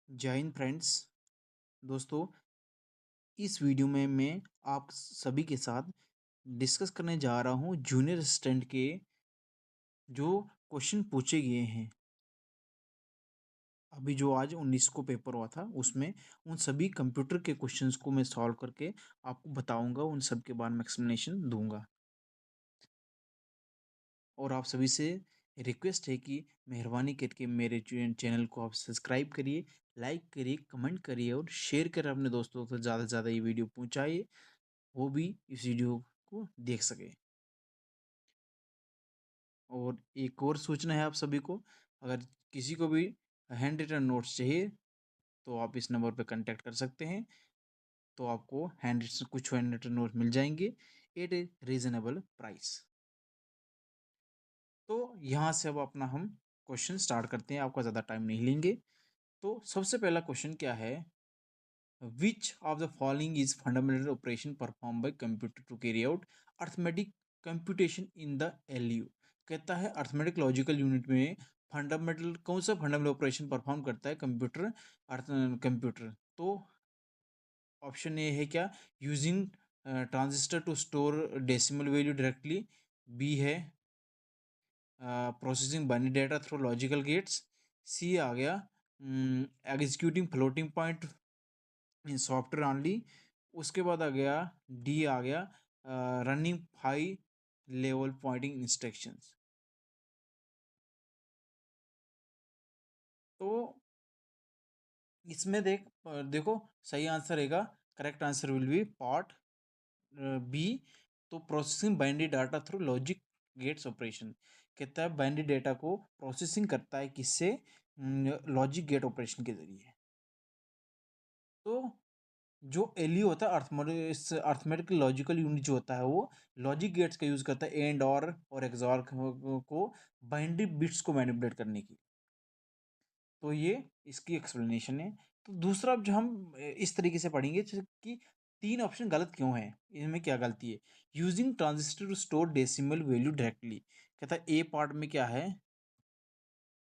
जय हिंद फ्रेंड्स। दोस्तों, इस वीडियो में मैं आप सभी के साथ डिस्कस करने जा रहा हूँ जूनियर असिस्टेंट के जो क्वेश्चन पूछे गए हैं। अभी जो आज 19 को पेपर हुआ था उसमें उन सभी कंप्यूटर के क्वेश्चंस को मैं सॉल्व करके आपको बताऊंगा, उन सब के बारे में एक्सप्लेनेशन दूंगा। और आप सभी से रिक्वेस्ट है कि मेहरबानी करके मेरे चैनल को आप सब्सक्राइब करिए, लाइक करिए, कमेंट करिए और शेयर करें अपने दोस्तों तक ज़्यादा से ज़्यादा ये वीडियो पहुँचाइए, वो भी इस वीडियो को देख सके। और एक और सूचना है आप सभी को, अगर किसी को भी हैंड रिटन नोट्स चाहिए तो आप इस नंबर पर कांटेक्ट कर सकते हैं। तो आपको कुछ हैंड रिटन नोट्स मिल जाएंगे एट ए रीजनेबल प्राइस। तो यहाँ से अब अपना हम क्वेश्चन स्टार्ट करते हैं, आपका ज़्यादा टाइम नहीं लेंगे। तो सबसे पहला क्वेश्चन क्या है, which of the following is fundamental operation perform by computer to carry out arithmetic computation in the ALU. कहता है अर्थमेटिक लॉजिकल यूनिट में फंडामेंटल कौन सा फंडामेंटल ऑपरेशन परफॉर्म करता है कंप्यूटर। कंप्यूटर तो ऑप्शन ए है क्या, using transistor to store decimal value directly. B है processing binary data through logical gates. C आ गया executing floating point in software only. उसके बाद आ गया डी आ गया running high level pointing instructions. तो इसमें देखो सही आंसर रहेगा, correct answer will be part B. तो processing binary data through logic gates operation. कहता है बाइनरी डेटा को प्रोसेसिंग करता है किससे, लॉजिक गेट ऑपरेशन के जरिए। तो जो एलयू होता है अर्थमेटिक लॉजिकल यूनिट जो होता है वो लॉजिक गेट्स का यूज करता है एंड और एक्सऑर को बाइनरी बिट्स को मैनिपुलेट करने की। तो ये इसकी एक्सप्लेनेशन है। तो दूसरा जो हम इस तरीके से पढ़ेंगे कि तीन ऑप्शन गलत क्यों है, इनमें क्या गलती है। Using transistor to store decimal value directly. कहता है ए पार्ट में क्या है,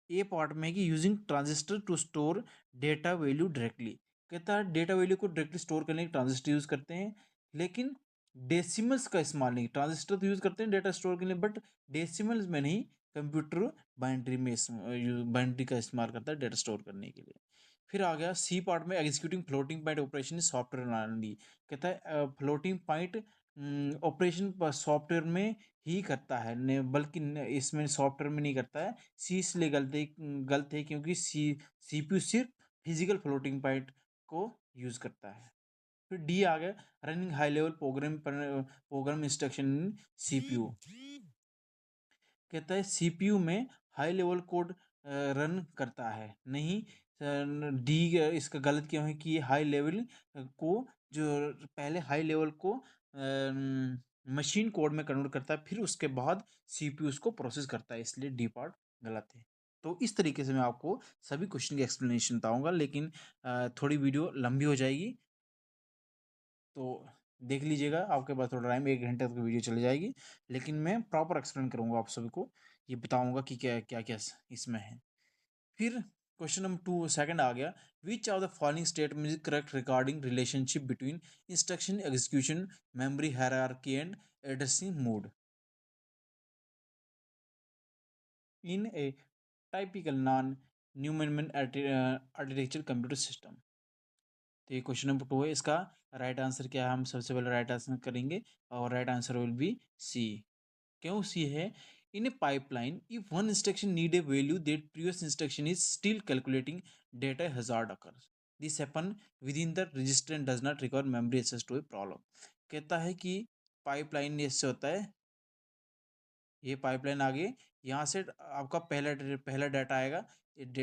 ए पार्ट में कि using transistor to store data value directly. कहता है डेटा वैल्यू को डायरेक्टली स्टोर करने के ट्रांजिस्टर यूज करते हैं, लेकिन डेसिमल्स का इस्तेमाल नहीं। ट्रांजिस्टर तो यूज करते हैं डेटा स्टोर के लिए, बट डेसिमल्स में नहीं। कंप्यूटर बाइनरी में बाइनरी का इस्तेमाल करता है डेटा स्टोर करने के लिए। फिर आ गया सी पार्ट में executing floating point operation software only. कहता है फ्लोटिंग पॉइंट ऑपरेशन सॉफ्टवेयर में ही करता है, बल्कि इसमें सॉफ्टवेयर में नहीं करता है। सी इसलिए गलत है क्योंकि सीपीयू सिर्फ फिजिकल फ्लोटिंग पॉइंट को यूज करता है। फिर डी आ गया running high level programme instruction इन सीपीयू। कहता है सीपीयू में हाई लेवल कोड रन करता है, नहीं। डी इसका गलत क्यों है कि ये हाई लेवल को जो पहले हाई लेवल को मशीन कोड में कन्वर्ट करता है, फिर उसके बाद सीपीयू उसको प्रोसेस करता है, इसलिए डी पार्ट गलत है। तो इस तरीके से मैं आपको सभी क्वेश्चन की एक्सप्लेनेशन बताऊंगा, लेकिन थोड़ी वीडियो लंबी हो जाएगी। तो देख लीजिएगा, आपके पास थोड़ा टाइम, 1 घंटे तक वीडियो चली जाएगी, लेकिन मैं प्रॉपर एक्सप्लेन करूंगा आप सभी को, ये बताऊंगा कि क्या क्या क्या इसमें है। फिर क्वेश्चन नंबर 2 सेकंड आ गया, विच of the following statement is correct regarding relationship between instruction execution memory hierarchy and addressing mode in A typical non Neumann architecture computer system. तो ये क्वेश्चन नंबर 2 है, इसका राइट आंसर क्या है, हम सबसे पहले राइट आंसर करेंगे और right answer will be C. क्यों सी है, in a pipeline if one instruction need a value that previous instruction is still calculating data hazard occurs. This happen with in the register and does not require memory access to a problem. कहता है कि pipeline इससे होता है, ये pipeline आगे यहाँ से आपका पहला डाटा आएगा, एक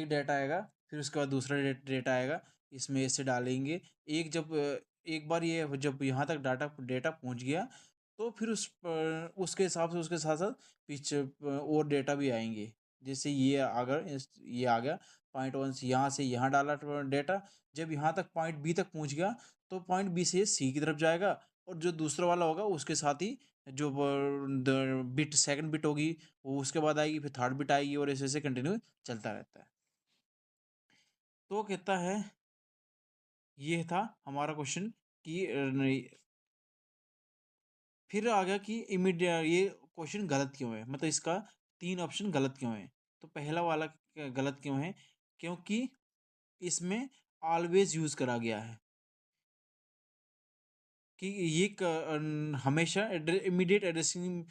डाटा आएगा, फिर उसके बाद दूसरा डेटा आएगा, इसमें ऐसे डालेंगे। एक बार ये जब यहाँ तक डेटा पहुँच गया, तो फिर उसके हिसाब से उसके साथ साथ पीछे और डेटा भी आएंगे। जैसे ये आ गया पॉइंट 1 से, यहाँ डाला डेटा, जब यहाँ तक पॉइंट बी तक पहुँच गया, तो पॉइंट बी से सी की तरफ जाएगा, और जो दूसरा वाला होगा उसके साथ ही जो बिट सेकंड बिट होगी वो उसके बाद आएगी, फिर थर्ड बिट आएगी, और ऐसे ऐसे कंटिन्यू चलता रहता है। तो कहता है ये था हमारा क्वेश्चन कि फिर आ गया कि इमीडिएट ये क्वेश्चन गलत क्यों है, मतलब इसका 3 ऑप्शन गलत क्यों है। तो पहला वाला गलत क्यों है, क्योंकि इसमें ऑलवेज यूज़ करा गया है कि ये हमेशा इमीडिएट एड्रेसिंग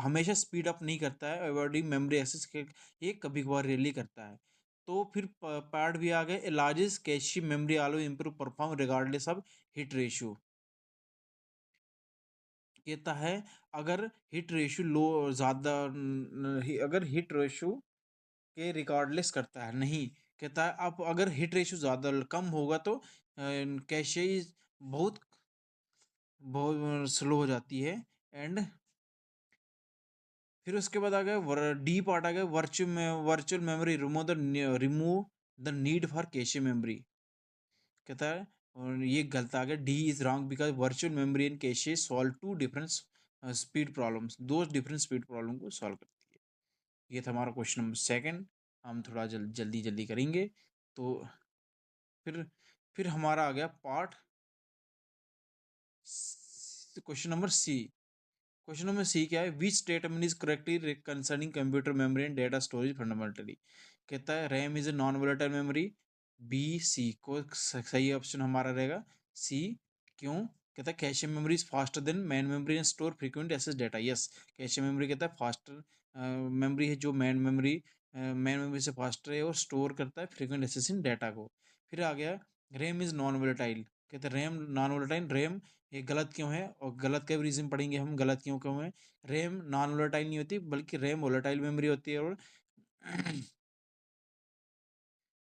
हमेशा स्पीड अप नहीं करता है, अवॉइडिंग मेमोरी एक्सेस के ये कभी कभार रेयरली करता है। तो फिर पार्ट भी आ गए, largest cache memory also improve perform regardless of hit ratio. कहता है अगर हिट रेशियो लो ज़्यादा अगर हिट रेशियो के रिकॉर्डलेस करता है नहीं, कहता है अब अगर हिट रेशियो ज़्यादा कम होगा तो कैशे बहुत बहुत स्लो हो जाती है। एंड फिर उसके बाद आ गया डी पार्ट आ गया, virtual memory remove the need for cache memory. कहता है और ये गलत आ गया, D is wrong because virtual memory and cache solve two different speed problems, दो डिफरेंट स्पीड प्रॉब्लम को सॉल्व करती है। ये था हमारा क्वेश्चन नंबर सेकंड। हम थोड़ा जल्दी जल्दी करेंगे। तो फिर फिर हमारा आ गया part question number C. Question number C क्या है, which statement is correctly concerning computer memory and data storage fundamentally. कहता है RAM is a non volatile memory, B C को सही ऑप्शन हमारा रहेगा सी। क्यों, कहता है cache memory is faster than main memory and store frequent access data. Yes, cache memory कहता है फास्टर मेमोरी है जो मैन मेमोरी से फास्टर है और स्टोर करता है फ्रीक्वेंट एसेस इन डेटा को। फिर आ गया रैम इज नॉन वोलेटाइल। कहते हैं रैम नॉन वोलेटाइल, रैम ये गलत क्यों है, और गलत का भी रीज़न पढ़ेंगे हम गलत क्यों क्यों है। रैम नॉन वोलेटाइल नहीं होती बल्कि रैम वोलेटाइल मेमोरी होती है। और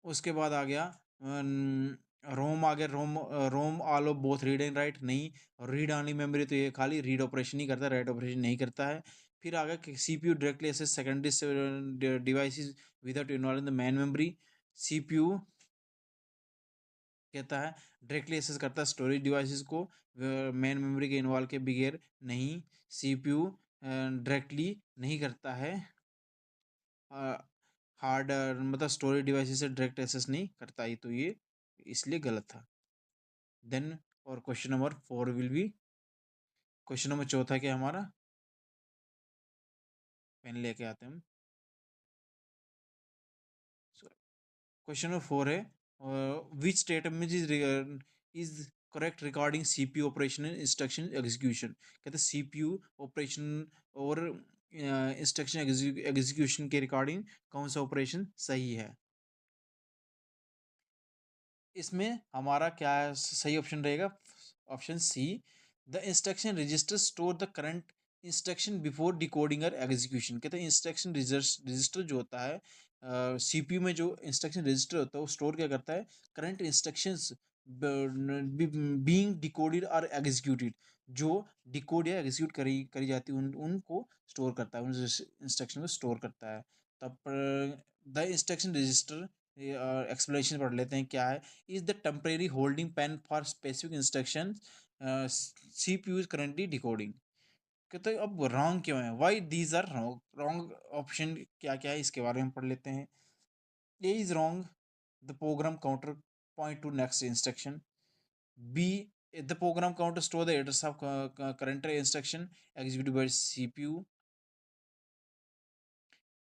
उसके बाद आ गया रोम आ गया, रोम आलो बोथ रीड एंड राइट नहीं, और रीड ऑनली मेमोरी तो ये खाली रीड ऑपरेशन ही करता है, राइट ऑपरेशन नहीं करता है। फिर आ गया कि CPU directly access secondary devices without involving the main memory. CPU कहता है डायरेक्टली एक्सेस करता है स्टोरेज डिवाइसेस को मेन मेमोरी के इन्वॉल्व के बगैर नहीं। सीपीयू डायरेक्टली नहीं करता है हार्ड मतलब स्टोरेज डिवाइसेस से डायरेक्ट एक्सेस नहीं करता ही, तो ये इसलिए गलत था। देन और question number 4 will be, question number चौथा क्या हमारा, पेन लेके आते हैं हम। क्वेश्चन नंबर 4 है which statement is correct regarding CPU operation and instruction execution. कहते हैं सीपीयू ऑपरेशन और इंस्ट्रक्शन एग्जीक्यूशन के रिगार्डिंग कौन सा ऑपरेशन सही है। इसमें हमारा क्या सही ऑप्शन रहेगा, option C, the instruction register store the current instruction before decoding और एग्जीक्यूशन। कहते हैं इंस्ट्रक्शन रजिस्टर जो होता है सीपीयू में, जो इंस्ट्रक्शन रजिस्टर होता है वो स्टोर क्या करता है, करंट इंस्ट्रक्शंस बीइंग डिकोडेड और एग्जीक्यूटेड, जो डिकोड या एग्जीक्यूट करी करी जाती है उनको स्टोर करता है, उन इंस्ट्रक्शन को स्टोर करता है। तब द इंस्ट्रक्शन रजिस्टर एक्सप्लेनेशन पढ़ लेते हैं क्या है, is the temporary holding pen for specific instructions CPU is currently decoding। कहते हैं अब रॉन्ग क्यों है, why these are wrong, wrong option क्या क्या है इसके बारे में पढ़ लेते हैं। A is wrong, the program counter point to next instruction। B, the program counter store the address of current instruction executed by CPU।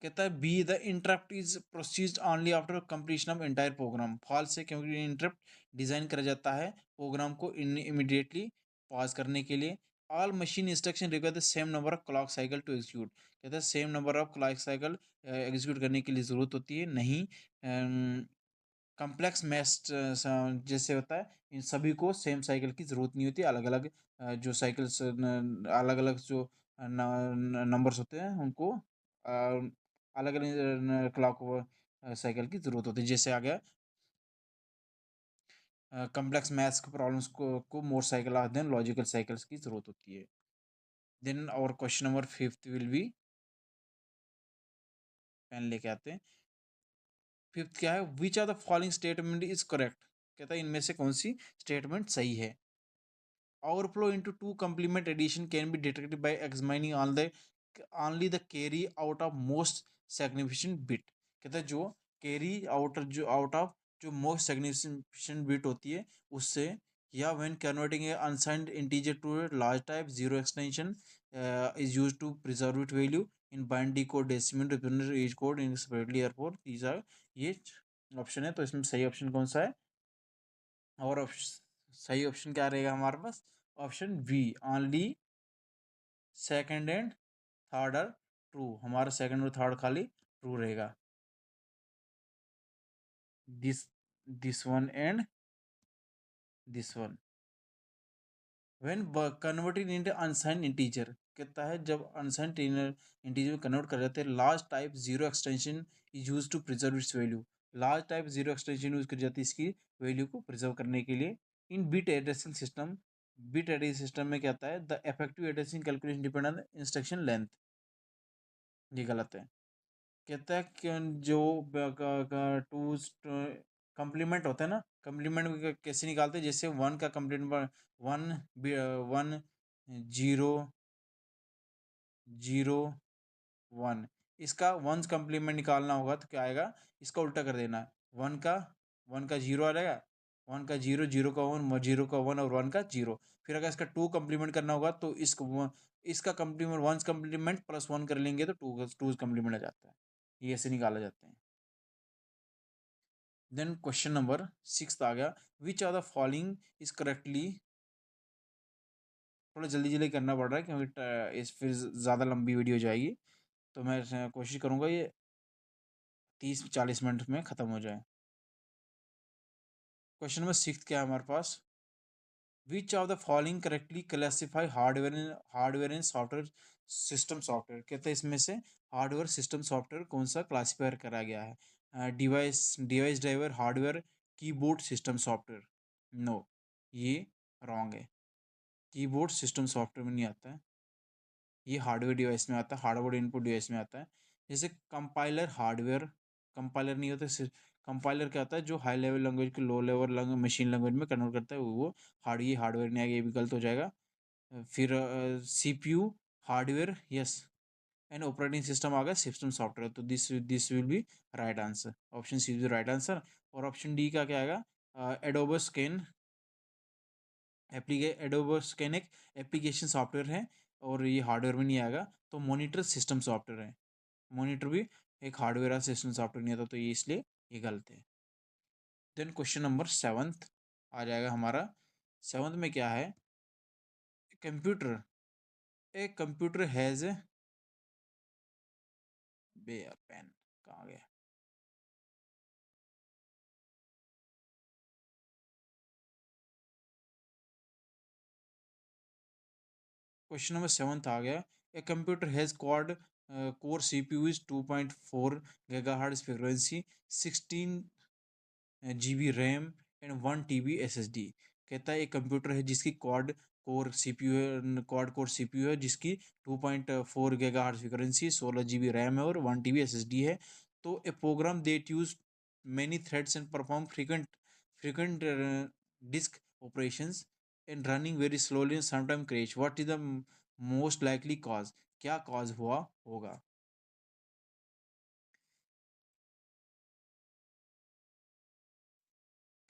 कहता है B, the interrupt is proceed only after completion of entire program. False है क्योंकि interrupt design करा जाता है programme को immediately pause करने के लिए। All machine instruction require the same number of clock cycle to execute. कहता है same number of clock cycle execute करने के लिए ज़रूरत होती है नहीं। कम्प्लेक्स मैथ जैसे होता है इन सभी को सेम साइकिल की ज़रूरत नहीं होती, अलग अलग जो साइकिल्स अलग अलग जो नंबर्स होते हैं उनको अलग अलग क्लॉक साइकिल की ज़रूरत होती है। जैसे आ गया कम्प्लेक्स मैथ्स के प्रॉब्लम्स को more cycle than logical cycles की ज़रूरत होती है। देन और question number 5 will be, pen लेके आते हैं। 5 क्या है, which are the following statement is correct. कहता है इनमें से कौन सी स्टेटमेंट सही है। Overflow into two complement addition can be detected by examining only the carry out of most significant bit। कहता है जो carry out ऑफ जो मोस्ट सिग्निफिकेंट बिट होती है उससे, या when converting a unsigned integer to a large type, zero extension is used to preserve it value in binary code, decimal represent as code in separately, airport these are, ये option है। तो इसमें सही option कौन सा है? और सही ऑप्शन क्या रहेगा हमारे पास? Option B, only second and third are true. हमारा सेकंड और थर्ड खाली ट्रू रहेगा। This one and this one when converted into unsigned integer, कहता है जब अनसाइंड इंटीजर में कन्वर्ट कर जाते हैं, large type zero extension is use to preserve its value. Large type zero extension use कर जाती है इसकी वैल्यू को प्रिजर्व करने के लिए। In bit addressing system, bit addressing system में क्या होता है? The effective addressing calculation depend on instruction length, ये गलत है। कहता है कि जो टू कंप्लीमेंट होता है ना, कंप्लीमेंट कैसे निकालते हैं? जैसे वन का complement, one, one, zero, zero, one, इसका वंस कंप्लीमेंट निकालना होगा तो क्या आएगा? इसका उल्टा कर देना है। वन का जीरो आ जाएगा, वन का जीरो, जीरो का वन, जीरो का वन और वन का जीरो। फिर अगर इसका टू कंप्लीमेंट करना होगा तो इसका complement, one's complement plus one कर लेंगे तो टू कंप्लीमेंट आ जाता है। ये ऐसे निकाला जाता है। देन क्वेश्चन नंबर 6 आ गया, which are the following is correctly. थोड़ा जल्दी जल्दी करना पड़ रहा है क्योंकि इस फिर ज़्यादा लंबी वीडियो हो जाएगी, तो मैं कोशिश करूँगा ये 30-40 मिनट में ख़त्म हो जाए। क्वेश्चन नंबर 6 क्या है हमारे पास? Which of the following correctly classify hardware and software system software, कहते हैं इसमें से हार्डवेयर सिस्टम सॉफ्टवेयर कौन सा क्लासीफायर करा गया है? Device driver, hardware, keyboard system software. No, ये रॉन्ग है। कीबोर्ड सिस्टम सॉफ्टवेयर में नहीं आता है, ये हार्डवेयर डिवाइस में आता है, हार्डवेयर इनपुट डिवाइस में आता है। जैसे कंपाइलर हार्डवेयर, कंपाइलर नहीं होता। कंपाइलर क्या होता है? जो हाई लेवल लैंग्वेज को लो लेवल मशीन लैंग्वेज में कन्वर्ट करता है, वो ये हार्डवेयर नहीं आएगा, ये भी गलत हो जाएगा। फिर CPU hardware, yes. And operating system आ गया सिस्टम सॉफ्टवेयर, तो this will be right answer. Option C is right answer. और ऑप्शन डी का क्या आएगा? एडोबो स्कैन एडोबो स्कैन एक एप्लीकेशन सॉफ्टवेयर है और ये हार्डवेयर में नहीं आएगा। तो मॉनिटर सिस्टम सॉफ्टवेयर है, मॉनिटर भी एक हार्डवेयर सिस्टम सॉफ्टवेयर नहीं आता, तो ये इसलिए ये गलत है। देन क्वेश्चन नंबर 7 आ जाएगा हमारा। 7 में क्या है? कंप्यूटर, ए कंप्यूटर हैज, बे यार पेन कहाँ गया? क्वेश्चन नंबर 7 आ गया। A computer has core CPU is 2.4 gigahertz frequency, 16 GB RAM and 1 TB SSD। कहता है एक कंप्यूटर है जिसकी क्वाड कोर सीपीयू है जिसकी 2.4 गीगाहर्ट्ज फ्रीक्वेंसी, 16 GB रैम है और 1 TB SSD है। तो a program that use many threads and perform frequent disk operations and running very slowly and sometimes crash. What is the most likely cause? क्या cause हुआ होगा?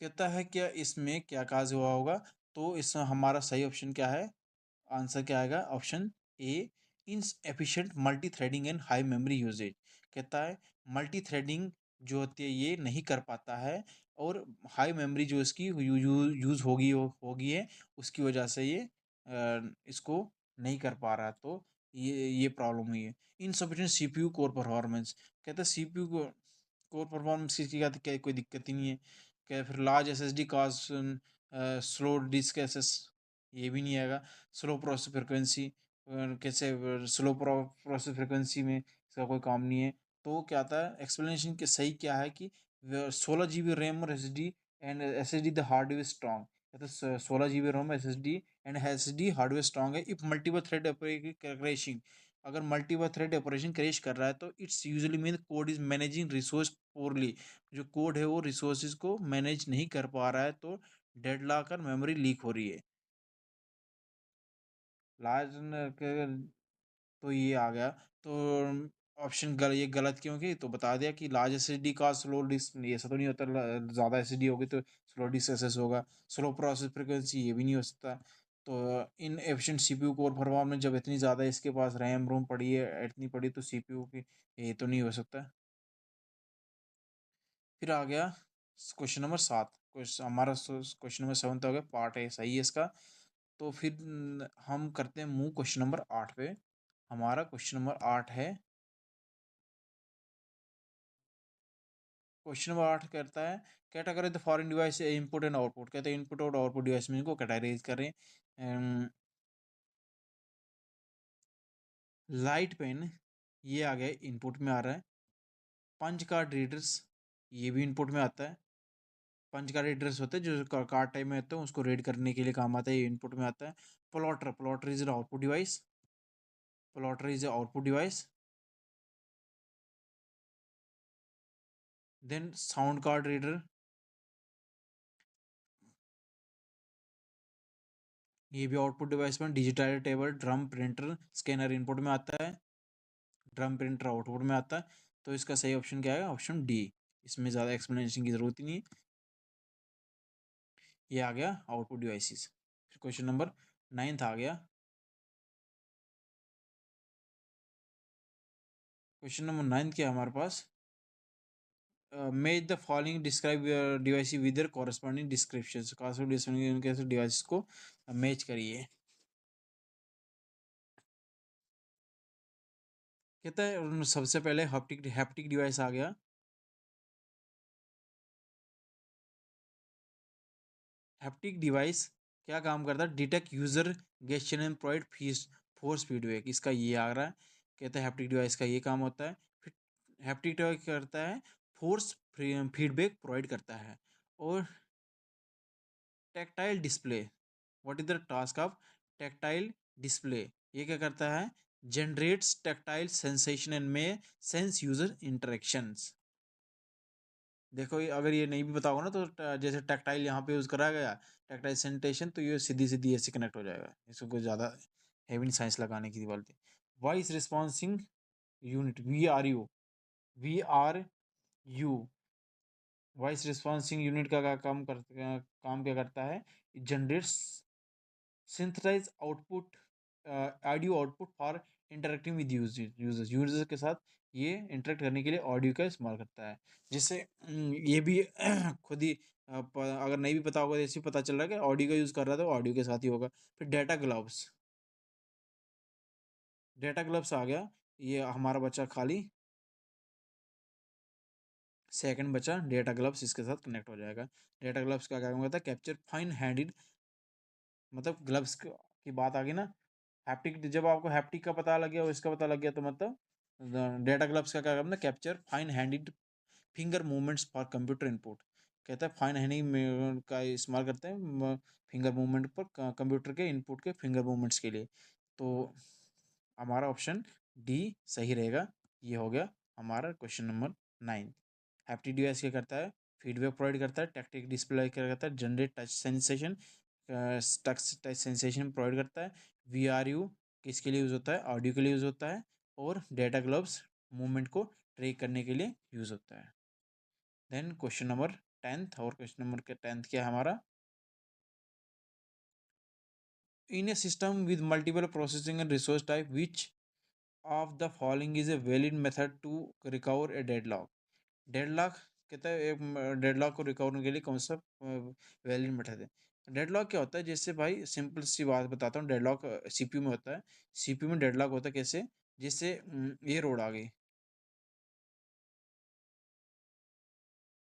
कहता है क्या इसमें क्या cause हुआ होगा? तो इसमें हमारा सही ऑप्शन क्या है? आंसर क्या आएगा? Option A, inefficient multi threading and high memory usage. कहता है मल्टी थ्रेडिंग जो होती है ये नहीं कर पाता है, और हाई मेमोरी जो इसकी यूज होगी है, उसकी वजह से ये इसको नहीं कर पा रहा। तो ये प्रॉब्लम हुई है। इनसफिशिएंट सीपीयू कोर परफॉर्मेंस, कहता है सीपीयू को कोर परफॉर्मेंस की क्या कोई दिक्कत ही नहीं है। क्या फिर लार्ज एसएसडी काज स्लो डिस्क एसएस, ये भी नहीं आएगा। स्लो प्रोसेस फ्रिक्वेंसी, कैसे स्लो प्रोसेस फ्रिक्वेंसी में इसका कोई काम नहीं है। तो क्या आता है एक्सप्लेनेशन के सही क्या है कि 16 GB रैम और S S D and S S D the hardware strong. तो 16 GB RAM S S D and S S D hardware strong है इफ मल्टीपल थ्रेड क्रैशिंग। अगर मल्टीपल थ्रेड ऑपरेशन क्रैश कर रहा है तो it's usually mean code is managing resource poorly. जो code है वो रिसोर्सेज को मैनेज नहीं कर पा रहा है, तो डेडलॉक और मेमोरी लीक हो रही है। लार्ज, तो ये आ गया। तो ऑप्शन ये गलत क्यों की, तो बता दिया कि लार्ज एसएसडी का स्लो डिस्क, ऐसा तो नहीं होता, ज़्यादा एसएसडी होगी तो स्लो डिस्क एक्सेस होगा, स्लो प्रोसेस फ्रीक्वेंसी ये भी नहीं हो सकता। तो इन एफिशिएंट सीपीयू कोर परफॉर्मेंस जब इतनी ज़्यादा इसके पास रैम रोम पड़ी है इतनी पड़ी, तो सीपीयू की ये तो नहीं हो सकता। फिर आ गया क्वेश्चन नंबर 7। क्वेश्चन हमारा क्वेश्चन नंबर 7 हो गया, पार्ट है सही है इसका। तो फिर हम करते हैं मूव क्वेश्चन नंबर 8 पे। हमारा क्वेश्चन नंबर 8 है, क्वेश्चन नंबर 8 कहता है category the foreign device input and output. कहते हैं इनपुट और आउटपुट डिवाइस में इनको कैटेगराइज करें। लाइट पेन ये आ गया, इनपुट में आ रहा है। पंच कार्ड रीडर्स ये भी इनपुट में आता है। पंच कार्ड रीडर्स होते हैं जो कार्ड टाइप में होते हैं, उसको रीड करने के लिए काम आता है, ये इनपुट में आता है। Plotter, plotter is output device, plotter is output device. Then sound card reader, ये भी आउटपुट डिवाइस में। Digital table, drum printer, scanner input में आता है, ड्रम प्रिंटर आउटपुट में आता है। तो इसका सही ऑप्शन क्या है, ऑप्शन डी। इसमें ज़्यादा एक्सप्लेनेशन की ज़रूरत ही नहीं है, ये आ गया आउटपुट डिवाइसेस। क्वेश्चन नंबर 9 आ गया। क्वेश्चन नंबर 9 क्या है हमारे पास, match the following describe device with their corresponding description. Corresponding device को मैच करिए। कहता है सबसे पहले हैप्टिक हैप्टिक डिवाइस आ गया। हैप्टिक डिवाइस क्या काम करता है, detect user gesture and provide force feedback, इसका ये आ रहा है। कहता है हैप्टिक डिवाइस का ये काम होता है। फिर हैप्टिक डिवाइस करता है फोर्स फीडबैक प्रोवाइड करता है। और tactile display, what is the task of tactile display, ये क्या करता है, जनरेट्स टैक्टाइल सेंसेशन एंड में सेंस यूजर इंटरेक्शंस। देखो अगर ये नहीं भी पता होगा ना, तो जैसे टैक्टाइल यहाँ पे यूज़ करा गया, टैक्टाइल सेंटेशन, तो ये सीधी सीधी ऐसे कनेक्ट हो जाएगा, इसको कोई ज़्यादा हैवी साइंस लगाने की बात नहीं। Voice responsing unit, V R U, voice responsing unit का काम क्या करता है, generates synthesize output, audio output for interacting with users के साथ ये इंटरेक्ट करने के लिए ऑडियो का इस्तेमाल करता है। जिससे ये भी खुद ही अगर नहीं भी पता होगा तो ऐसे ही पता चल रहा है कि ऑडियो का यूज़ कर रहा था, तो ऑडियो के साथ ही होगा। फिर डेटा ग्लव्स, डेटा ग्लव्स आ गया, ये हमारा बच्चा खाली सेकंड बचा, डेटा ग्लव्स इसके साथ कनेक्ट हो जाएगा। डेटा ग्लव्स का क्या काम करता है, कैप्चर फाइन हैंडेड, मतलब ग्लव्स की बात आ गई ना। हैप्टिक, जब आपको हैप्टिक का पता लग गया और इसका पता लग गया, तो मतलब डेटा ग्लव्स का क्या करना है, capture fine handed finger movements for computer input. कहता है फाइन हैंडिंग का इस्तेमाल करते हैं फिंगर मूवमेंट पर, कंप्यूटर के इनपुट के फिंगर मूवमेंट्स के लिए। तो हमारा ऑप्शन डी सही रहेगा। ये हो गया हमारा क्वेश्चन नंबर 9। हैप्टिक डिवाइस क्या करता है, फीडबैक प्रोवाइड करता है। टैक्टिक डिस्प्ले क्या करता है, generate touch sensation, touch touch sensation provide करता है। वी आर यू किसके लिए यूज़ होता है, ऑडियो के लिए यूज़ होता है। और डेटा ग्लव्स मूवमेंट को ट्रैक करने के लिए यूज़ होता है। देन क्वेश्चन नंबर 10, और क्वेश्चन नंबर के 10 क्या है हमारा, in a system with multiple processing and resource type which of the following is a valid method to recover a deadlock. Deadlock कहता है एक डेडलॉक को रिकवर करने के लिए कौन सा वैलिड मेथड है। डेडलॉक क्या होता है, जैसे भाई सिंपल सी बात बताता हूँ, डेडलॉक सीपीयू में होता है। सीपीयू में डेडलॉक होता है कैसे, जैसे ये रोड आ गई,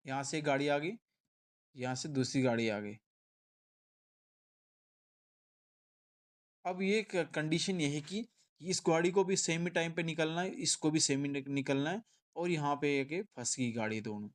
यहाँ से एक गाड़ी आ गई, यहाँ से दूसरी गाड़ी आ गई। अब ये कंडीशन ये है कि इस गाड़ी को भी सेम ही टाइम पे निकलना है, इसको भी सेम ही निकलना है, और यहाँ पे एक फंस गई गाड़ी दोनों।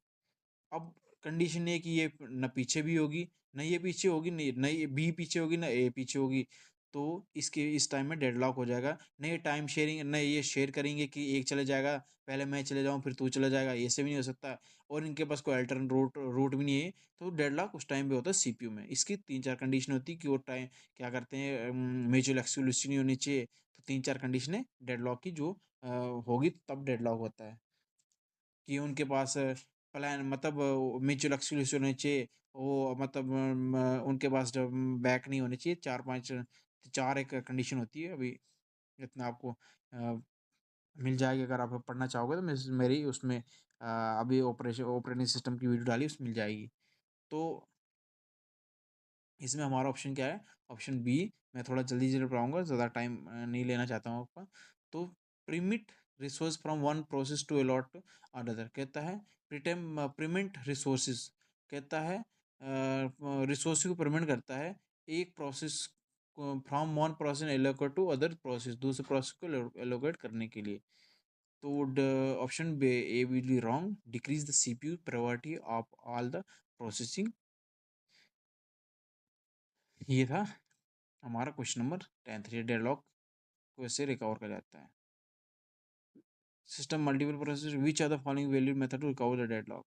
अब कंडीशन ये कि ये न पीछे भी होगी, न ये पीछे होगी, न ये बी पीछे होगी, न ए पीछे होगी। तो इसके इस टाइम में डेडलॉक हो जाएगा। न ये टाइम शेयरिंग, न ये शेयर करेंगे कि एक चले जाएगा, पहले मैं चले जाऊँ फिर तू चला जाएगा, ऐसे भी नहीं हो सकता। और इनके पास कोई अल्टरनेट रूट रूट भी नहीं है। तो डेडलॉक उस टाइम पे होता है सीपीयू में। इसकी 3-4 कंडीशन होती है कि वो टाइम क्या करते हैं, म्यूचुअल एक्सक्लूसिव नहीं होनी चाहिए। तो 3-4 कंडीशन है डेडलॉक की, जो होगी तब डेडलॉक होता है, कि उनके पास प्लान मतलब म्यूचुअल एक्सक्लूसिव होने चाहिए, वो मतलब उनके पास जब बैक नहीं होने चाहिए, चार पांच चार एक कंडीशन होती है। अभी इतना आपको मिल जाएगी, अगर आप पढ़ना चाहोगे तो मेरी उसमें अभी ऑपरेटिंग सिस्टम की वीडियो डाली, उसमें मिल जाएगी। तो इसमें हमारा ऑप्शन क्या है, ऑप्शन बी। मैं थोड़ा जल्दी जल्दी पढ़ाऊंगा, ज़्यादा टाइम नहीं लेना चाहता हूँ आपका। तो preempt resource from one process to allot another, कहता है प्रीमिट रिसोर्सेज, कहता है रिसोर्स को प्रीमिट करता है एक process from one process allocate to other process, दूसरे प्रोसेस को एलोकेट करने के लिए। तो option B A will be wrong, decrease the CPU priority of all the processing. ये था हमारा क्वेश्चन नंबर 10। ये डेडलॉक को ऐसे रिकवर कर जाता है। System multiple process which are the following valid method to recover the deadlock.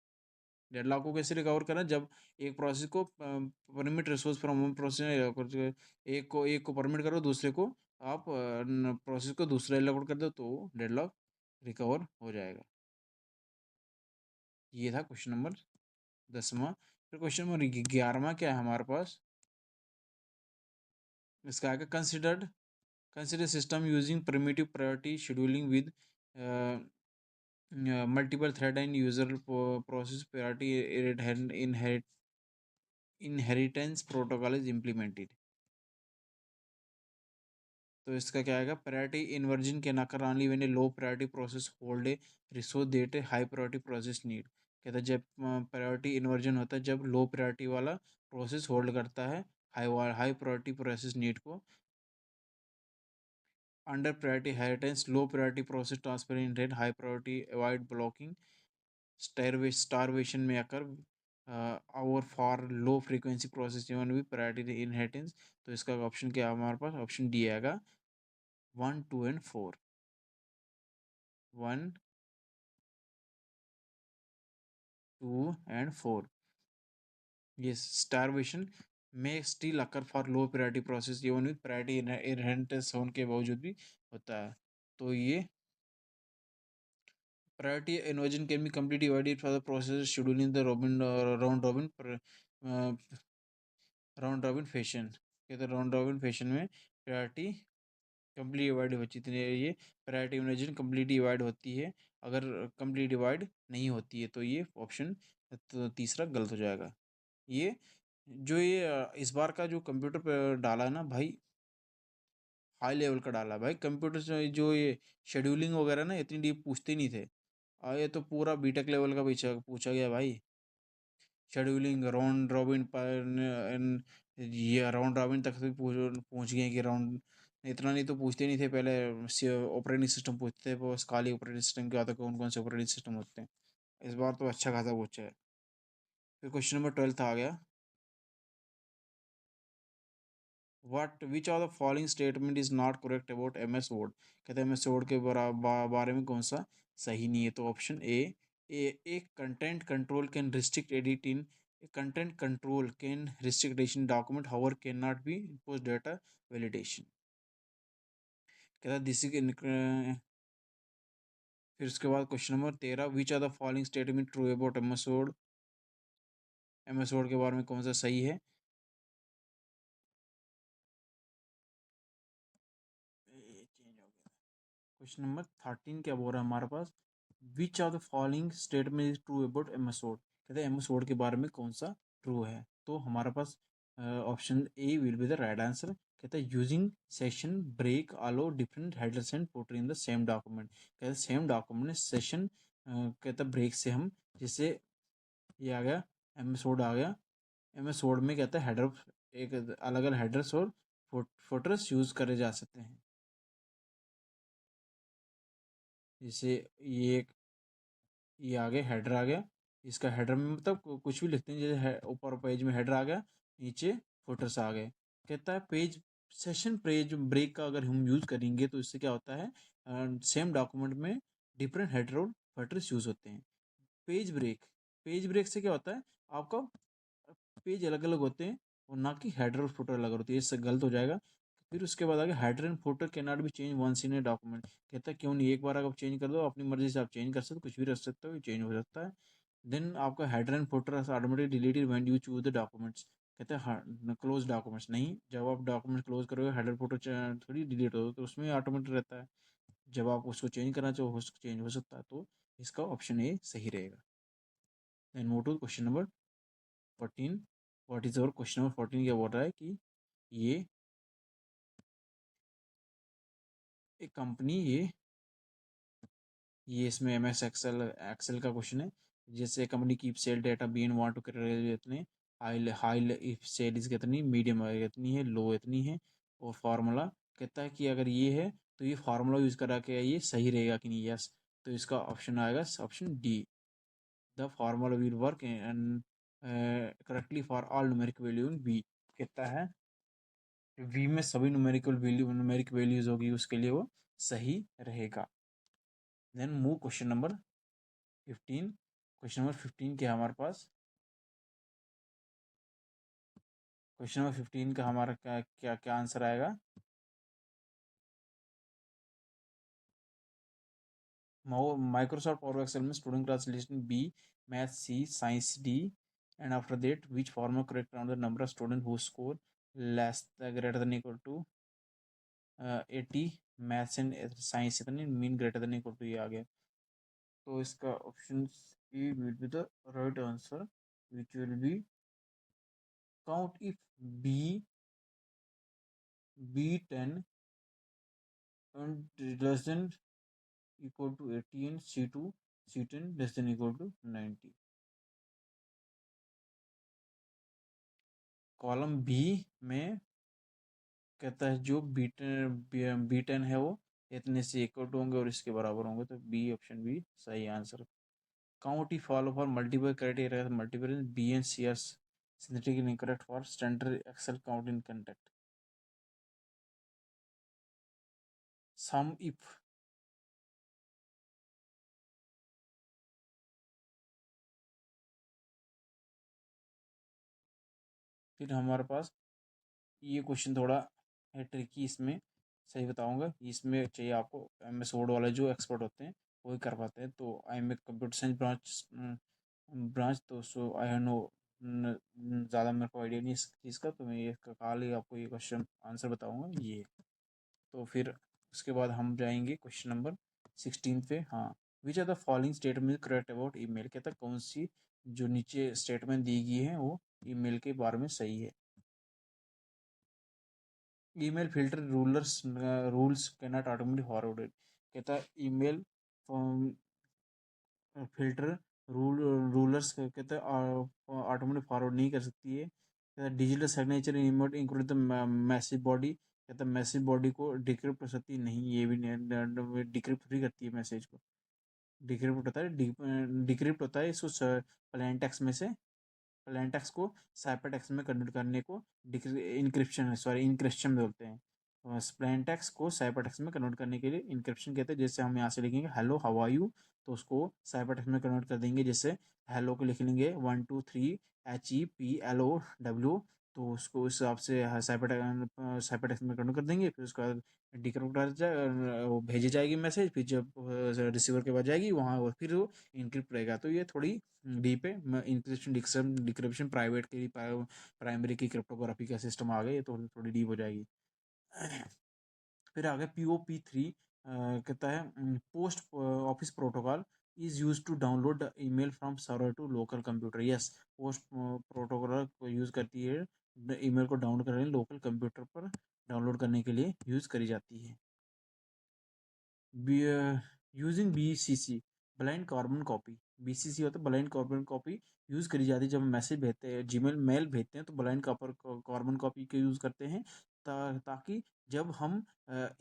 Deadlock को कैसे रिकवर करना, जब एक प्रोसेस को permit resource from one process, एक को परमिट करो, दूसरे को आप प्रोसेस को दूसरा एलोकेट कर दो, तो डेडलॉक रिकवर हो जाएगा। ये था क्वेश्चन नंबर 10वां। फिर क्वेश्चन नंबर 11वां क्या है हमारे पास, इसका आगे consider system using primitive priority scheduling with multiple thread and user process priority inheritance protocol is implemented। तो इसका क्या आएगा, प्रायोरिटी इन्वर्जन के ना कर only when A low priority process hold a resource that A high priority process need. कहता है जब प्रायोरिटी इन्वर्जन होता है जब लो प्रायोरिटी वाला प्रोसेस होल्ड करता है हाई प्रायोरिटी प्रोसेस नीड को। Under priority inheritance low priority process transfer इन rate high priority avoid blocking starvation में आकर और for low frequency process even भी प्रायोरिटी इनहेरिटेंस। तो इसका ऑप्शन क्या है हमारे पास, ऑप्शन डी आएगा 1 2 एंड 4। 1 2 एंड 4। ये स्टारवेशन में still occur for low priority process even with priority inheritance होने के बावजूद भी होता है। तो ये priority inversion can be completely avoided for the process scheduling the round robin fashion. कहते हैं राउंड रॉबिन फैशन में प्रायोरिटी कंप्लीट डिवाइड होती है, ये प्रायोरिटी इन्वर्जन कंप्लीट डिवाइड होती है। अगर कंप्लीट डिवाइड नहीं होती है तो ये ऑप्शन तो तीसरा गलत हो जाएगा। ये जो ये इस बार का जो कंप्यूटर पे डाला है ना भाई, हाई लेवल का डाला है भाई। कंप्यूटर से जो ये शेड्यूलिंग वगैरह ना इतनी डीप पूछते नहीं थे, ये तो पूरा बीटेक लेवल का पूछा पूछा गया भाई। शेड्यूलिंग राउंड रॉबिन पर ये राउंड रॉबिन तक भी पहुंच गए कि राउंड इतना नहीं तो पूछते नहीं थे पहले। ऑपरेटिंग सिस्टम पूछते थे, वो खाली ऑपरेटिंग सिस्टम के आता कौन कौन से ऑपरेटिंग सिस्टम होते हैं। इस बार तो अच्छा खासा पूछा है। फिर क्वेश्चन नंबर 12 आ गया, what which of the following statement is not correct about M S word. कहते हैं एम एस वर्ड के बारे में कौन सा सही नहीं है। तो option A content control can restrict edit in content control can restrict addition document however can not be impose data validation. कहता है दिस फिर उसके बाद question number 13, which are the following statement true about M S Word. M S Word के बारे में कौन सा सही है। चेंज हो गया। क्वेश्चन नंबर 13 क्या बोल रहा है हमारे पास, which of the following statement is true about M S word. कहते हैं एम एस वर्ड के बारे में कौन सा ट्रू है। तो हमारे पास option A will be the right answer. कहता है using section break allow different headers and put in the same document. कहते हैं सेम डॉक्यूमेंट में सेशन कहता है ब्रेक से हम जैसे ये आ गया एम एस वर्ड आ गया। एम एस वर्ड में कहता है हेडर एक अलग अलग हेडर्स और फोटर्स यूज करे जा सकते हैं। जैसे ये आ गया हेडर आ गया, इसका हेडर में मतलब कुछ भी लिखते हैं, जैसे ऊपर पेज में हेडर आ गया, नीचे फुटर्स आ गए। कहता है पेज सेशन पेज ब्रेक का अगर हम यूज़ करेंगे तो इससे क्या होता है, सेम डॉक्यूमेंट में डिफरेंट हेडर और फुटर्स यूज़ होते हैं। पेज ब्रेक से क्या होता है, आपका पेज अलग अलग होते हैं और ना कि हेडर और फुटर अलग होती है, इससे गलत हो जाएगा। फिर उसके बाद आगे header and photo can not be change once in a document. कहता है क्यों नहीं, एक बार अगर आप चेंज कर दो अपनी मर्जी से आप चेंज कर सकते हो, कुछ भी रख सकते हो, चेंज हो सकता है। देन आपका header and photo automatic deleted when you choose the documents. कहते हैं क्लोज डॉक्यूमेंट्स नहीं, जब आप डॉक्यूमेंट क्लोज करोगे हेडर फोटो थोड़ी डिलीट हो तो उसमें ऑटोमेटिक रहता है। जब आप उसको चेंज करना चाहो चेंज हो सकता है, तो इसका ऑप्शन ए सही रहेगा। Then move to question number 14। What is और क्वेश्चन नंबर 14 क्या बोल रहा है कि ये एक कंपनी, ये इसमें एम एस एक्सेल एक्सेल का क्वेश्चन है। जैसे company keep cell data B and want to इतने high high if cell is कितनी, मीडियम इतनी है, लो इतनी है, और फार्मूला कहता है कि अगर ये है तो ये फार्मूला यूज करा के ये सही रहेगा कि नहीं। यस, तो इसका ऑप्शन आएगा option D, the formula will work and correctly for all numeric value in V. कहता है वी में सभी न्यूमेरिक वैल्यूज होगी उसके लिए वो सही रहेगा। Then move question number 15। Question number 15 क्या है हमारे पास, क्वेश्चन नंबर 15 का हमारा क्या क्या क्या आंसर आएगा। माइक्रोसॉफ्ट पावर एक्सेल में student class list B, math C, science D, and after that which formula correct around the number of student who score less greater than equal to 80, maths and science इतनी mean greater than equal to ये आ गया। तो इसका option A will be the right answer which will be count if B B10 and less than equal to 80 and C2 C10 less than equal to 90। Column B में कहता है जो B10 है वो इतने से इक्वल टू होंगे और इसके बराबर होंगे, तो बी ऑप्शन बी सही answer. Count if follow for multiple criteria, multiple B and C are synthetically incorrect for standard Excel count in contact. Sum if, फिर हमारे पास ये क्वेश्चन थोड़ा है ट्रिकी, इसमें सही बताऊंगा। इसमें चाहिए आपको एम एस वर्ड वाले जो एक्सपर्ट होते हैं वही कर पाते हैं। तो I am a computer science branch, तो सो आई हैव नो, ज़्यादा मेरे को आइडिया नहीं इस चीज़ का, तो मैं ये कल ही आपको ये क्वेश्चन आंसर बताऊंगा ये। तो फिर उसके बाद हम जाएंगे क्वेश्चन नंबर 16 पे। हाँ, which are the following statement correct about email. कहता है कौन सी जो नीचे स्टेटमेंट दी गई है वो ईमेल के बारे में सही है। Email filter rulers rules can not automatic forwarded. कहता है ईमेल फिल्टर रूलर्स कहते हैं ऑटोमेटिक फॉरवर्ड नहीं कर सकती है। कहता है digital signature include the message body. कहता है मैसेज बॉडी को डिक्रिप्ट कर सकती है नहीं, ये भी डिक्रिप्ट थोड़ी करती है मैसेज को। डिक्रिप्ट होता है, डिक्रिप्ट होता है इसको प्लेन टेक्स्ट में से प्लेन टेक्स्ट को साइपर टेक्स्ट में कन्वर्ट करने को इनक्रिप्शन, सॉरी इनक्रिप्शन बोलते हैं। प्लेन टेक्स्ट को साइपर टेक्स्ट में कन्वर्ट करने के लिए इनक्रिप्शन कहते हैं। जैसे हम यहाँ से लिखेंगे हेलो हाउ आर यू, तो उसको साइपर टेक्स्ट में कन्वर्ट कर देंगे। जैसे हेलो को लिख लेंगे 1 2 3 HEPLOW, तो उसको उस हिसाब से साइपर टेक्स्ट में कन्वर्ट कर देंगे। फिर उसका डिक्रिप्ट कर जाए, वो भेजी जाएगी मैसेज, फिर जब रिसीवर के पास जाएगी वहाँ फिर वो इनक्रिप्ट रहेगा। तो ये थोड़ी डीप है। इंक्रिप्शन डिक्रिप्शन प्राइवेट की प्राइमरी की क्रिप्टोग्राफी का सिस्टम आ गया, ये तो थोड़ी डीप हो जाएगी। फिर आ गया POP3। कहता है post office protocol is use to download email from server to local computer. Yes, post protocol को यूज करती है ईमेल को डाउनलोड करने लोकल कंप्यूटर पर डाउनलोड करने के लिए यूज करी जाती है। Using BCC blind carbon copy. BCC होता है ब्लाइंड कार्बन कॉपी, यूज़ करी जाती है जब हम मैसेज भेजते हैं, जीमेल मेल भेजते हैं तो ब्लाइंड कार्बन कॉपी के यूज़ करते हैं। ताकि जब हम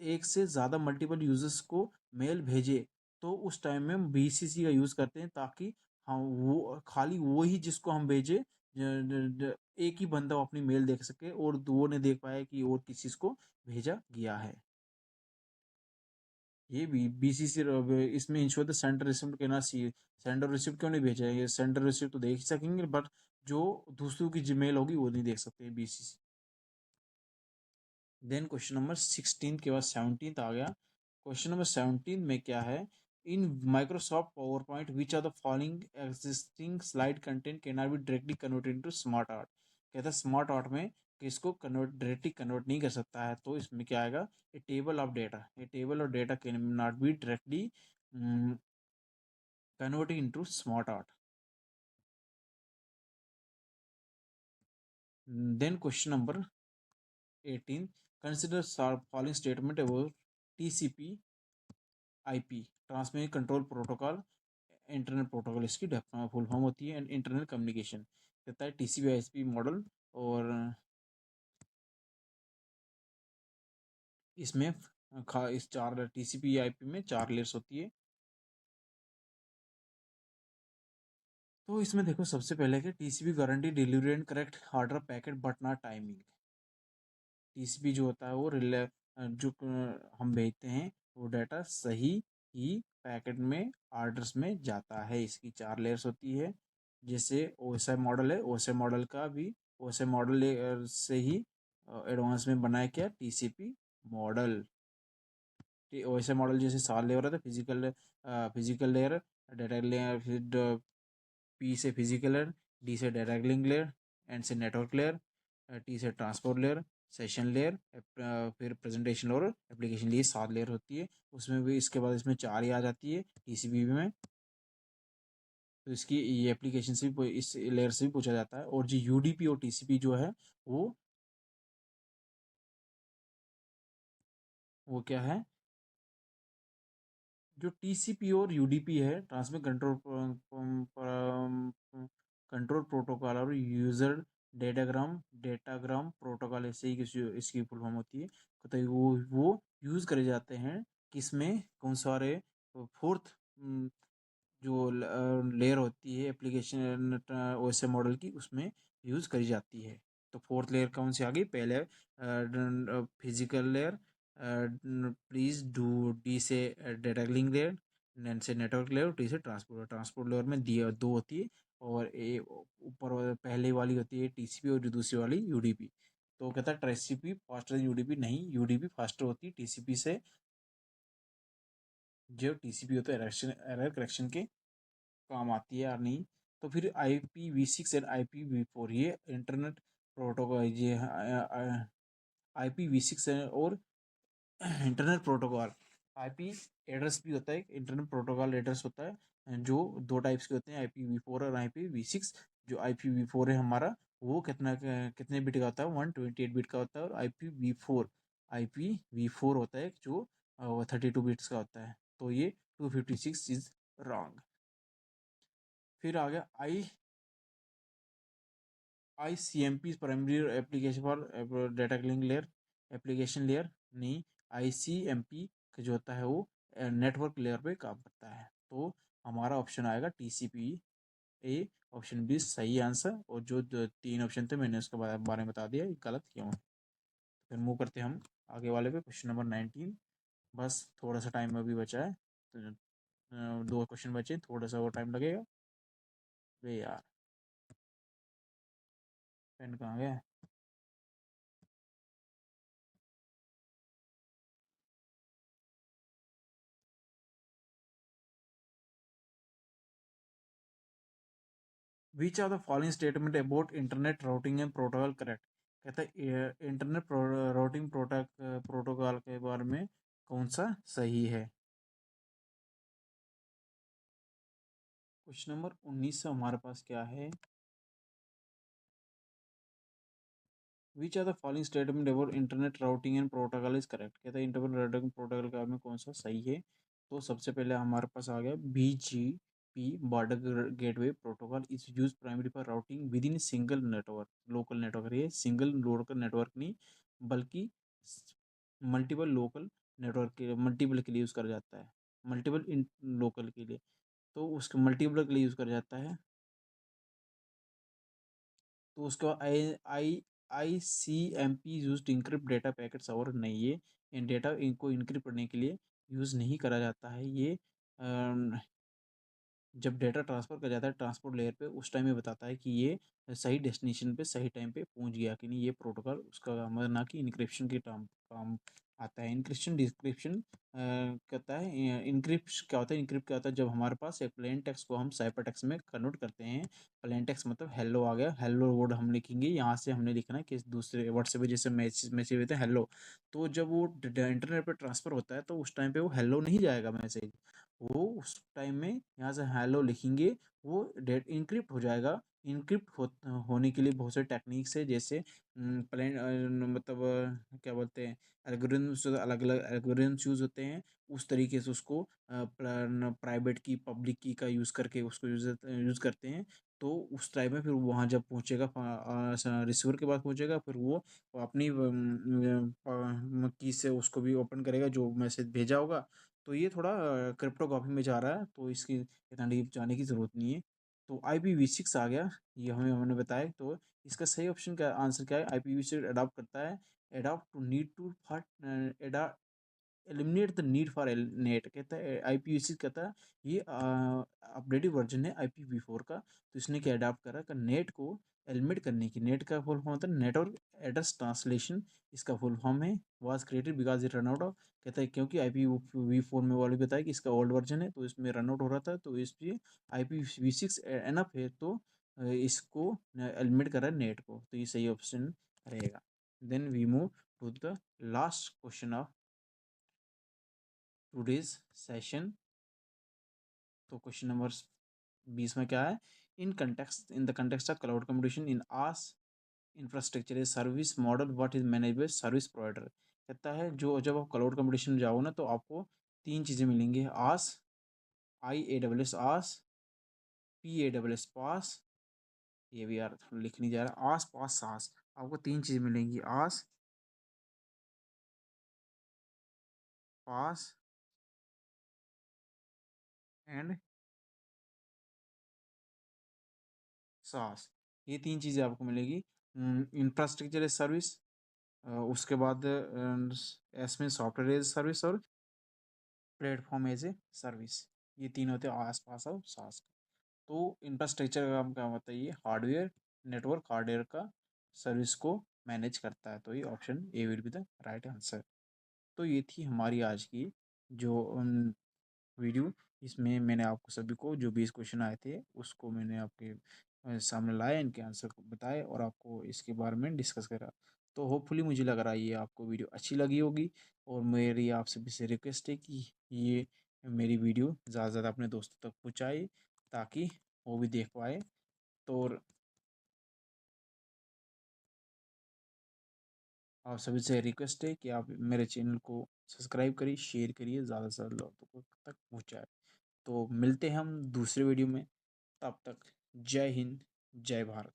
एक से ज़्यादा मल्टीपल यूजर्स को मेल भेजें तो उस टाइम में हम BCC का यूज़ करते हैं, ताकि हम वो खाली वो ही जिसको हम भेजें एक ही बंदा अपनी मेल देख सके और वो नहीं देख पाए कि और किसी को भेजा गया है। ये भी BCC इसमें इंश्योर द सेंडर रिसिप्ट के ना सी, सेंडर रिसिप्ट क्यों नहीं भेजा है, ये सेंडर रिसिप्ट तो देख ही सकेंगे बट जो दूसरों की जीमेल होगी वो नहीं देख सकते BCC। देन क्वेश्चन नंबर 16 के बाद 17 आ गया। क्वेश्चन नंबर 17 में क्या है, in Microsoft PowerPoint which are the following existing slide content can not be directly converted into smart art. कहता है स्मार्ट आर्ट में किसको कन्वर्ट डायरेक्टली कन्वर्ट नहीं कर सकता है, तो इसमें क्या आएगा, a table of data, a table of data can not be directly converted into smart art. Then question number 18, consider following statement about TCP IP transmission control protocol internet protocol, इसकी full form होती है, and internet communication. कहता है TCP IP model, और इसमें इस चार TCP IP में 4 लेयर्स होती है। तो इसमें देखो सबसे पहले कि TCP guarantee delivery and correct order packet but not timing. TCP जो होता है वो जो हम भेजते हैं वो डाटा सही ही पैकेट में ऑर्डर्स में जाता है। इसकी 4 लेयर्स होती है। जैसे OSI मॉडल है, OSI मॉडल का भी OSI मॉडल से ही एडवांस में बनाया क्या, TCP मॉडल। OSI मॉडल जैसे 4 लेयर है, तो फिजिकल लेयर, डाटा लेयर, फिर P से फिजिकल लेयर, D से डायरेक्ट लिंक लेयर, N से नेटवर्क लेयर, T से ट्रांसपोर्ट लेयर, सेशन लेयर, फिर प्रेजेंटेशन और एप्लीकेशन लेयर, 7 लेयर होती है। उसमें भी इसके बाद इसमें 4 ही आ जाती है TCP में। तो इसकी ये एप्लीकेशन से भी इस लेयर से भी पूछा जाता है। और जो UDP और TCP जो है वो क्या है, जो TCP और UDP है, ट्रांसमिट कंट्रोल प्रोटोकॉल और यूजर डेटाग्राम प्रोटोकॉल, ऐसे ही किसी इसकी फुल फॉर्म होती है। तो वो यूज करे जाते हैं किसमें, कौन सारे फोर्थ जो लेयर होती है एप्लीकेशन OSI मॉडल की, उसमें यूज करी जाती है। तो फोर्थ लेयर कौन सी आ गई, पहले physical layer, please do D से डेटा लिंक लेयर, एन से नेटवर्क लेयर, टी से ट्रांसपोर्ट लेयर में दी 2 होती है। और ऊपर पहले वाली होती है TCP और जो दूसरी वाली UDP। तो कहता है TCP फास्टर UDP नहीं, UDP फास्टर होती है TCP से। जो TCP होता है एरर करेक्शन के काम आती है या नहीं। तो फिर IPv6 एंड IPv4, ये इंटरनेट प्रोटोकॉल, ये IPv6 और इंटरनेट प्रोटोकॉल। आईपी एड्रेस भी होता है, इंटरनेट प्रोटोकॉल एड्रेस होता है, जो 2 टाइप्स के होते हैं, IPv4 और IPv6। जो IPv4 है हमारा, वो कितने बिट का होता है, 128 बिट का होता है। और IPv4 होता है जो 32 बिट्स का होता है। तो ये 256 इज रॉन्ग। फिर आ गया ICMP primary application for data link layer, application layer नहीं। ICMP का जो होता है वो नेटवर्क लेयर पे काम करता है। तो हमारा ऑप्शन आएगा TCP A, ऑप्शन बी सही आंसर। और जो 3 ऑप्शन थे मैंने उसके बारे में बता दिया ये गलत क्यों है। फिर मूव करते हैं हम आगे वाले पे, क्वेश्चन नंबर 19। बस थोड़ा सा टाइम अभी बचा है, तो 2 क्वेश्चन बचे, थोड़ा सा और टाइम लगेगा। वे यार, पेन कहाँ गया। Which are the following statement about internet routing and protocol correct. कहता है इंटरनेट राउटिंग प्रोटोकॉल के बारे में कौन सा सही है। क्वेश्चन नंबर 19 हमारे पास क्या है, which are the following statement about internet routing and protocol is correct. कहता है इंटरनेट राउटिंग प्रोटोकॉल के बारे में कौन सा सही है। तो सबसे पहले हमारे पास आ गया BGP border gateway protocol is use primary for routing with in single network, local network. ये सिंगल लोकल नेटवर्क नहीं, बल्कि मल्टीपल लोकल नेटवर्क के मल्टीपल के लिए यूज़ करा जाता है, मल्टीपल इन लोकल के लिए। तो उसके मल्टीपल के लिए यूज़ करा जाता है। तो उसके बाद ICMP use to encrypt data packets, और नहीं, ये इन डेटा इनको इनक्रिप्ट करने के लिए यूज़ नहीं करा जाता है। ये जब डेटा ट्रांसफ़र किया जाता है ट्रांसपोर्ट लेयर पे, उस टाइम ये बताता है कि ये सही डेस्टिनेशन पे सही टाइम पे पहुँच गया कि नहीं। ये प्रोटोकॉल उसका काम है, ना कि इनक्रिप्शन के काम काम आता है। इनक्रिप्शन डिक्रिप्शन कहता है इनक्रिप्ट क्या होता है, इनक्रिप्ट क्या होता है, जब हमारे पास एक प्लेन टेक्स्ट को हम साइफर टेक्स्ट में कन्वर्ट करते हैं। प्लेन टेक्स्ट मतलब हेलो आ गया, हेलो वर्ड हम लिखेंगे, यहाँ से हमने लिखना है कि दूसरे व्हाट्सएप पे जैसे मैसेज मैसेज होते हैं हेलो, तो जब वो इंटरनेट पे ट्रांसफ़र होता है तो उस टाइम पे वो हेलो नहीं जाएगा मैसेज, वो उस टाइम में यहाँ से हेलो लिखेंगे, वो डेट इनक्रिप्ट हो जाएगा। इनक्रिप्ट होने के लिए बहुत सारे टेक्निक्स है, जैसे प्लेन मतलब क्या बोलते हैं, एल्गोरिथम्स, अलग अलग एल्गोरिथम्स यूज़ होते हैं। उस तरीके से उसको प्राइवेट की पब्लिक की का यूज़ करके उसको यूज़ करते हैं। तो उस टाइम में फिर वहाँ जब पहुँचेगा रिसीवर के पास पहुँचेगा, फिर वो अपनी की से उसको भी ओपन करेगा जो मैसेज भेजा होगा। तो ये थोड़ा क्रिप्टोग्राफी में जा रहा है, तो इसकी इतना डीप जाने की ज़रूरत नहीं है। तो IPv6 आ गया, ये हमने बताया। तो इसका सही ऑप्शन क्या, आंसर क्या है, IPv6 अडॉप्ट करता है, adopt to need to for eliminate the need for NAT, कहता है IPv6 कहता है ये अपडेटेड वर्जन है IPv4 का। तो इसने क्या अडाप्ट करा का नेट को एलिमिनेट करने की, नेट का फुल फॉर्म होता है नेटवर्क एड्रेस ट्रांसलेशन, इसका फुल फॉर्म है, was created because it run out of, कहता है क्योंकि IPv4 में वाले बताया कि इसका ओल्ड वर्जन है तो इसमें रन आउट हो रहा था, तो इसलिए IPv6 एनफ है, तो इसको एलिमिनेट कर रहा है नेट को, तो ये सही ऑप्शन रहेगा। Then we move to the last question of today's session. तो क्वेश्चन नंबर 20 में क्या है, in the context of cloud computation in IaaS infrastructure as service model what is manage by service provider, कहता है जो जब आप क्लाउड कंप्यूटेशन में जाओ ना तो आपको तीन चीज़ें मिलेंगी, आस, IaaS आस, PaaS पास, ये भी यार लिख नहीं जा रहा, आस पास सास, आपको तीन चीज़ें मिलेंगी, आस पास एंड सास, ये तीन चीज़ें आपको मिलेगी। इंफ्रास्ट्रक्चर एज सर्विस, उसके बाद इसमें सॉफ्टवेयर एज सर्विस और प्लेटफॉर्म एज ए सर्विस, ये तीन होते हैं आस पास और सास का। तो इंफ्रास्ट्रक्चर का काम क्या होता है, ये हार्डवेयर नेटवर्क हार्डवेयर का सर्विस को मैनेज करता है, तो ये option A will be the right answer. तो ये थी हमारी आज की जो वीडियो, इसमें मैंने आपको सभी को जो 20 क्वेश्चन आए थे उसको मैंने आपके सामने लाया, इनके आंसर को बताए और आपको इसके बारे में डिस्कस करा। तो होपफुली मुझे लग रहा है ये आपको वीडियो अच्छी लगी होगी, और मेरी आप सभी से रिक्वेस्ट है कि ये मेरी वीडियो ज़्यादा से ज़्यादा अपने दोस्तों तक पहुँचाए ताकि वो भी देख पाए। तो आप सभी से रिक्वेस्ट है कि आप मेरे चैनल को सब्सक्राइब करिए, शेयर करिए, ज़्यादा से ज़्यादा लोगों तक पहुँचाए। तो मिलते हैं हम दूसरे वीडियो में, तब तक जय हिंद, जय भारत।